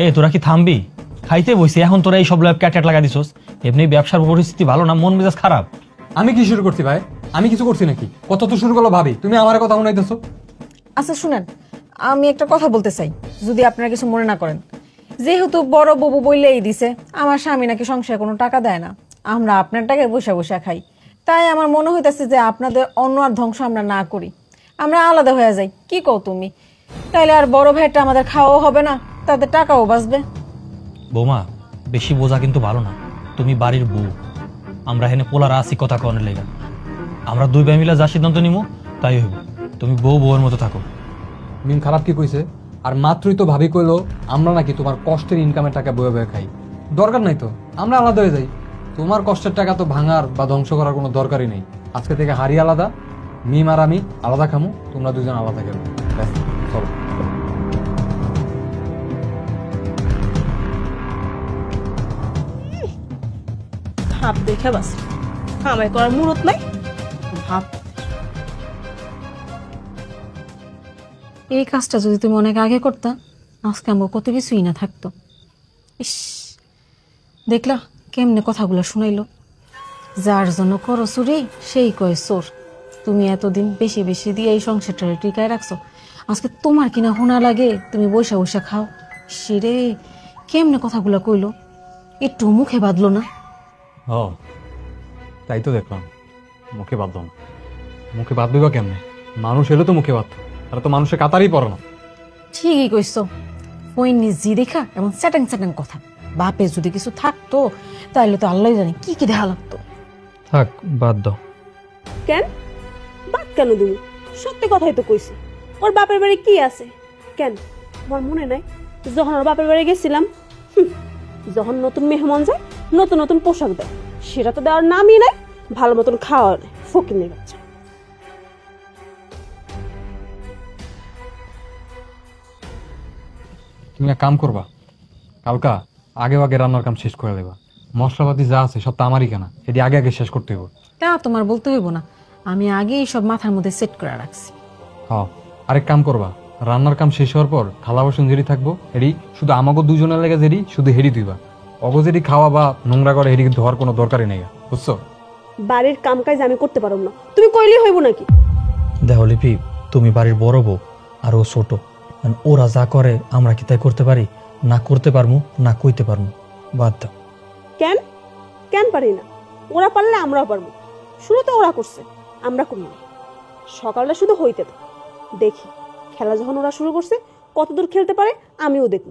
এই তোরা কি থামবি? খাইতে বইছি এখন তোরা এই সব ক্যাট লাগা দিছস। এমনি ব্যবসার পরিস্থিতি ভালো না, মন মেজাজ খারাপ। আমি কি শুরু করছি ভাই? আমি কিছু করছি নাকি? কত তো শুরু করলো ভাবি, তুমি আমার কথা শুনাইতেছো। আচ্ছা শুনেন, আমি একটা কথা বলতে চাই, যদি আপনারা কিছু মনে না করেন। যেহেতু বড় বাবু বইলেই দিছে আমার স্বামী নাকি সংসারে কোনো টাকা দেয় না, আমরা আপনার টাকায় বসে বসে খাই, তাই আমার মনে হইতেছে যে আপনাদের অন্য আর ধ্বংস আমরা না করি, আমরা আলাদা হয়ে যাই। কি কও তুমি? তাইলে আর বড় ভাইটা আমাদের খাওয়াও হবে না, তাদের টাকাও বাঁচবে। বৌমা, বেশি বোঝা কিন্তু ভালো না। তুমি বাড়ির বউ, আমরা এখানে পোলারা আছি কথা কনের লেগা। আমরা দুই ভাই মিলে যা সিদ্ধান্ত নিবো তাই হইব। তুমি বউয়ের মতো থাকো। মিম খারাপ কি কইছে? আর মাত্রই তো ভাবি কইলো আমরা নাকি তোমার কষ্টের ইনকামের টাকা বয়ে বয়ে খাই। দরকার নাই তো, আমরা আলাদা হয়ে যাই। তোমার কষ্টের টাকা তো ভাঙার বা ধ্বংস করার কোনো দরকারই নেই। আজকে থেকে হাড়ি আলাদা, মিম আর আমি আলাদা খামু, তোমরা দুজন আলাদা খেলো। ব্যাস, চলো। ভাব দেখে বাস আমায় করার মুরত নাই। ভাব এই কাজটা যদি তুমি অনেক আগে করতা, আজকে আমার কত কিছুই না থাকতো। ইস, দেখলা কেমনে কথাগুলো শুনাইলো। যার জন্য করো চুরি সেই কয় চোর। তুমি এতদিন বেশি বেশি দিয়ে এই সংসারটা টিকায় রাখছো, আজকে তোমার কিনা হোনা লাগে, তুমি বৈশা বৈশা খাও। সেরে কেমনে কথাগুলো কইলো, একটু মুখে বাঁধলো না। ও তাই তো দেখলাম, মুখে বাঁধলো না। মুখে বাঁধবে বা কেমনে? মানুষ এলো তো মুখে বাঁধতো, তারা তো মানুষের কাতারই পড়ে না। ঠিকই কইছো, ওই নিজে দেখা এমন চ্যাটাং চ্যাটাং কথা। বাপে যদি কিছু থাকতো তাহলে তো আল্লাহ জানে কি কি দেখা লাগতো। থাক, বাদ দাও। কেন বাদ কেন দিবি? সত্যি কথাই তো কইছি। ওর বাপের বাড়ি কি আছে? কেন আমার মনে নাই যখন ওর বাপের বাড়ি গেছিলাম, যখন নতুন মেহমান যায় নতুন নতুন পোশাক দেয়, সেটা তো দেওয়ার নামই নাই। ভালো মতন খাওয়া নেই, ফকিনের বাচ্চা। তুমি এক কাম করবা, কালকা আগে আগে রান্নার কাম শেষ করে দেবা। মশলাপাতি যা আছে সব তো আমারই কেনা, এটি আগে আগে শেষ করতে হবে। তা তোমার বলতে হইব না, আমি আগেই সব মাথার মধ্যে সেট করে রাখছি। হ্যাঁ, আরেক কাম করবা, রান্নার কাম শেষ হওয়ার পর থালা বাসন যেটি থাকবো এটি শুধু আমাকে দুজনের লেগে যেটি শুধু হেরি দিবা। অগো যেটি খাওয়া বা নোংরা করে হেরি ধোয়ার কোনো দরকারই নেই, বুঝছো? বাড়ির কাম কাজ আমি করতে পারব না, তুমি কইলেই হইব নাকি? দেখো লিপি, তুমি বাড়ির বড় বউ আর ও ছোট, ওরা যা করে আমরা কি তাই করতে পারি? না করতে পারবো, না কইতে পারবো। বাদ দাও। কেন কেন পারি না? ওরা পারলে আমরাও পারবো। শুরু তো ওরা করছে, আমরা করব না। সকালটা শুধু হইতে দাও, দেখি খেলা যখন ওরা শুরু করছে কতদূর খেলতে পারে আমিও দেখব।